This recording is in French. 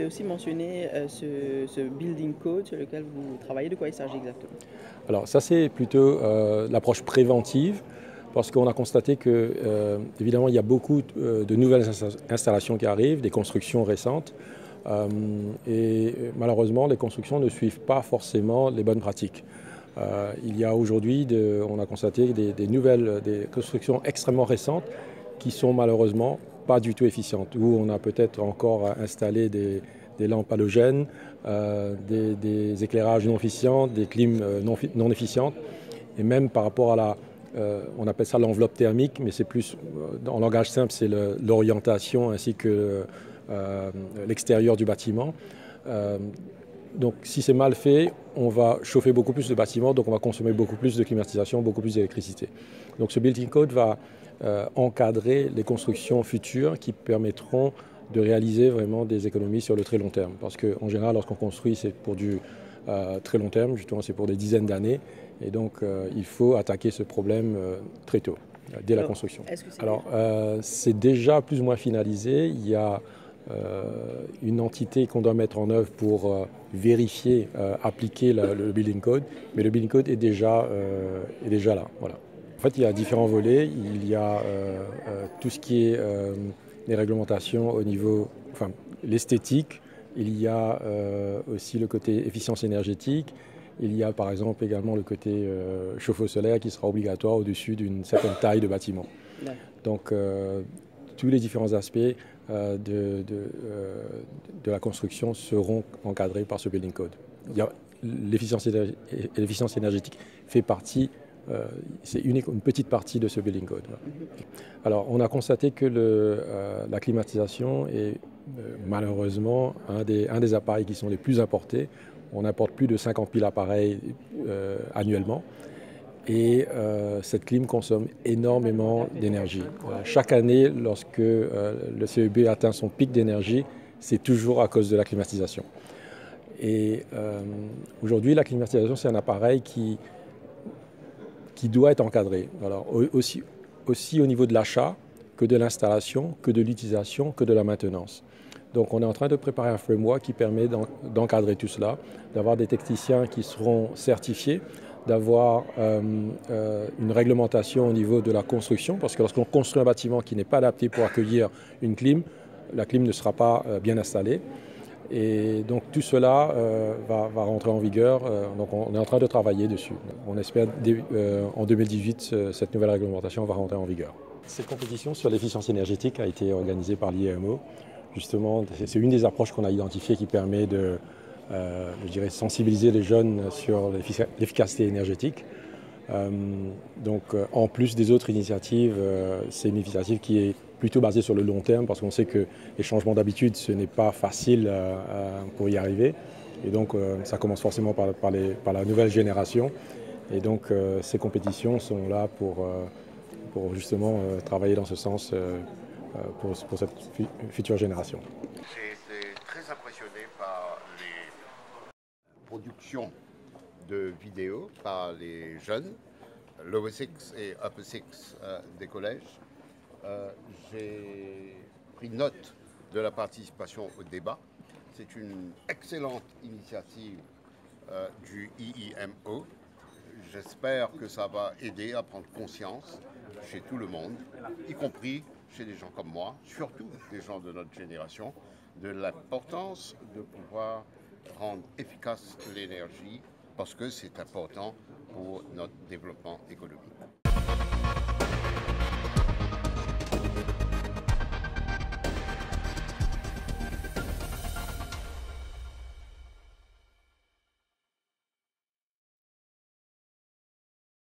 aussi mentionné ce building code sur lequel vous travaillez. De quoi il s'agit exactement? Alors ça c'est plutôt l'approche préventive parce qu'on a constaté que évidemment il y a beaucoup de nouvelles installations qui arrivent, des constructions récentes et malheureusement les constructions ne suivent pas forcément les bonnes pratiques. Il y a aujourd'hui, on a constaté des constructions extrêmement récentes qui sont malheureusement pas du tout efficientes, où on a peut-être encore installé des lampes halogènes, des éclairages non efficients, des clims non efficientes, et même par rapport à on appelle ça l'enveloppe thermique, mais c'est plus, en langage simple, c'est l'orientation ainsi que l'extérieur du bâtiment. Donc si c'est mal fait, on va chauffer beaucoup plus de bâtiments, donc on va consommer beaucoup plus de climatisation, beaucoup plus d'électricité. Donc ce building code va encadrer les constructions futures qui permettront de réaliser vraiment des économies sur le très long terme. Parce qu'en général, lorsqu'on construit, c'est pour du très long terme, justement c'est pour des dizaines d'années. Et donc il faut attaquer ce problème très tôt, dès la construction. Alors c'est déjà plus ou moins finalisé. Il y a une entité qu'on doit mettre en œuvre pour vérifier, appliquer le building code, mais le building code est déjà là. Voilà. En fait, il y a différents volets. Il y a tout ce qui est les réglementations au niveau, enfin, l'esthétique. Il y a aussi le côté efficience énergétique. Il y a par exemple également le côté chauffe-eau solaire qui sera obligatoire au-dessus d'une certaine taille de bâtiment. Donc tous les différents aspects de la construction seront encadrés par ce building code. L'efficience énergétique fait partie, c'est une petite partie de ce building code. Alors on a constaté que la climatisation est malheureusement un des appareils qui sont les plus importés. On importe plus de 50 000 appareils annuellement. Et cette clim consomme énormément d'énergie. Chaque année, lorsque le CEB atteint son pic d'énergie, c'est toujours à cause de la climatisation. Et aujourd'hui, la climatisation, c'est un appareil qui doit être encadré. Alors, aussi au niveau de l'achat, que de l'installation, que de l'utilisation, que de la maintenance. Donc on est en train de préparer un framework qui permet d'encadrer tout cela, d'avoir des techniciens qui seront certifiés, d'avoir une réglementation au niveau de la construction, parce que lorsqu'on construit un bâtiment qui n'est pas adapté pour accueillir une clim, la clim ne sera pas bien installée. Et donc tout cela va rentrer en vigueur, donc on est en train de travailler dessus. On espère en 2018, cette nouvelle réglementation va rentrer en vigueur. Cette compétition sur l'efficience énergétique a été organisée par l'IEMO. Justement, c'est une des approches qu'on a identifiées qui permet de je dirais, sensibiliser les jeunes sur l'efficacité énergétique. Donc, en plus des autres initiatives, c'est une initiative qui est plutôt basée sur le long terme parce qu'on sait que les changements d'habitude, ce n'est pas facile pour y arriver. Et donc, ça commence forcément par la nouvelle génération. Et donc, ces compétitions sont là pour justement travailler dans ce sens pour cette future génération. J'ai été très impressionné par les productions de vidéos par les jeunes, Lower Six et Upper Six des collèges. J'ai pris note de la participation au débat. C'est une excellente initiative du IEMO. J'espère que ça va aider à prendre conscience chez tout le monde, y compris chez des gens comme moi, surtout des gens de notre génération, de l'importance de pouvoir rendre efficace l'énergie parce que c'est important pour notre développement économique.